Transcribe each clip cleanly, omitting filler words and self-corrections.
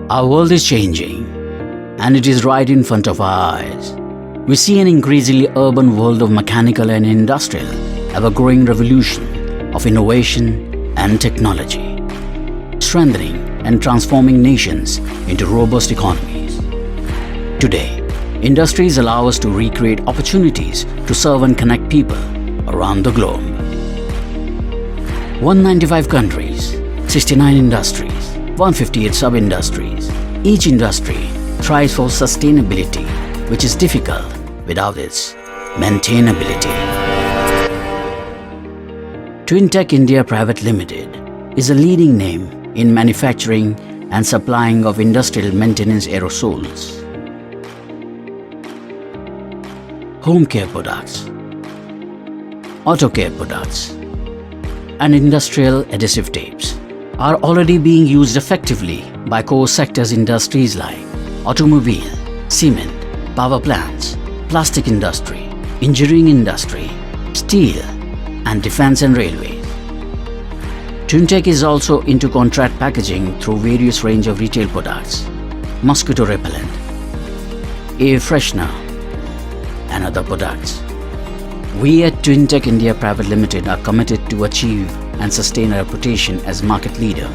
Our world is changing, and it is right in front of our eyes. We see an increasingly urban world of mechanical and industrial, ever-growing revolution of innovation and technology, strengthening and transforming nations into robust economies. Today, industries allow us to recreate opportunities to serve and connect people around the globe. 195 countries, 69 industries, 158 sub-industries. Each industry thrives for sustainability, which is difficult without its maintainability. Twintech India Private Limited is a leading name in manufacturing and supplying of industrial maintenance aerosols, home care products, auto care products, and industrial adhesive tapes are already being used effectively by core sectors industries like automobile, cement, power plants, plastic industry, engineering industry, steel, and defense and railways. Twintech is also into contract packaging through various range of retail products, mosquito repellent, air freshener, and other products. We at Twintech India Private Limited are committed to achieve and sustain a reputation as market leader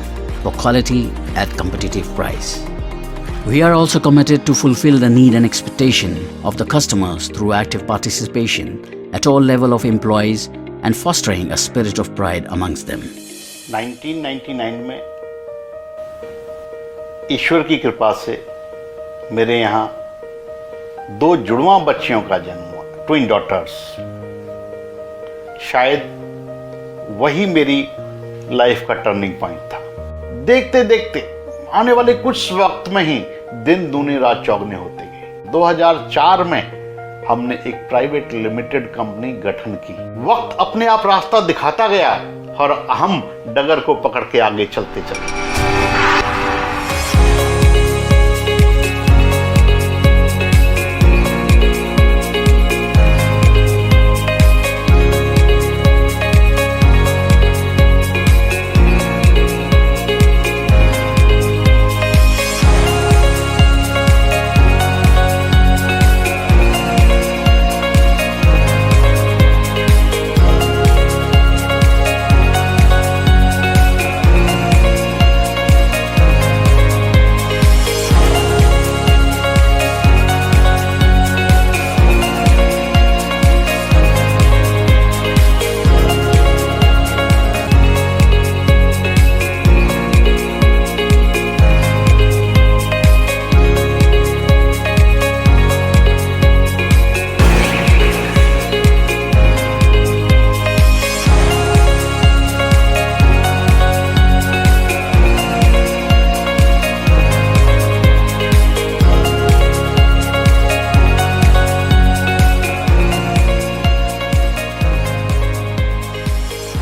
for quality at competitive price. We are also committed to fulfill the need and expectation of the customers through active participation at all level of employees and fostering a spirit of pride amongst them. 1999 में ईश्वर की कृपा से मेरे यहाँ 2 जुड़वा बच्चियों का जन्म हुआ, ट्विन डॉटर्स। शायद वही मेरी लाइफ का टर्निंग पॉइंट था। देखते देखते आने वाले कुछ वक्त में ही दिन दूनी रात चौगने होते गए। 2004 में हमने एक प्राइवेट लिमिटेड कंपनी गठन की। वक्त अपने आप रास्ता दिखाता गया और हम डगर को पकड़ के आगे चलते चले।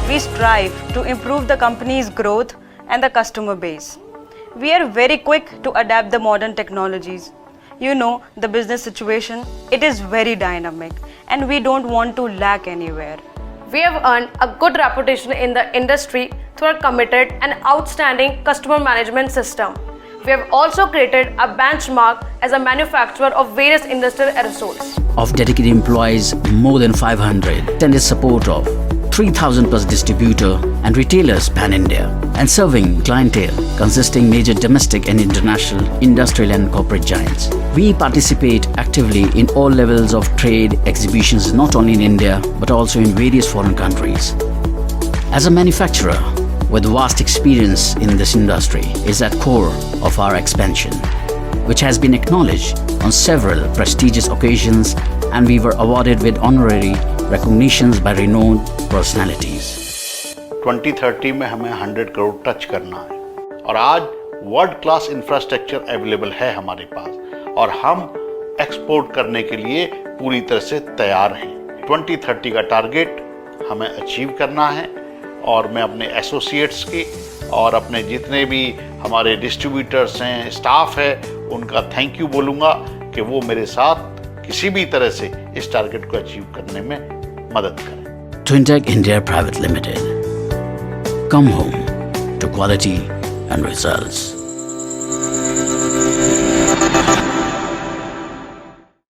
We strive to improve the company's growth and the customer base. We are very quick to adapt the modern technologies. You know, the business situation, it is very dynamic and we don't want to lack anywhere. We have earned a good reputation in the industry through our committed and outstanding customer management system. We have also created a benchmark as a manufacturer of various industrial aerosols. Of dedicated employees, more than 500, and the support of 3,000 plus distributor and retailers pan-India, and serving clientele consisting major domestic and international industrial and corporate giants. We participate actively in all levels of trade exhibitions not only in India but also in various foreign countries. As a manufacturer with vast experience in this industry is at core of our expansion, which has been acknowledged on several prestigious occasions, and we were awarded with honorary recognitions by renowned personalities. 2030 में हमें 100 crore touch करना है और आज world class infrastructure available है हमारे पास और हम एक्सपोर्ट करने के लिए पूरी तरह से तैयार हैं। 2030 का टारगेट हमें अचीव करना है और मैं अपने एसोसिएट्स की और अपने जितने भी हमारे डिस्ट्रीब्यूटर्स हैं, स्टाफ है, उनका थैंक यू बोलूँगा कि वो मेरे साथ किसी भी तरह से इस टारगेट को अचीव करने में मदद करें। Twintech India Private Limited. Come home to quality and results.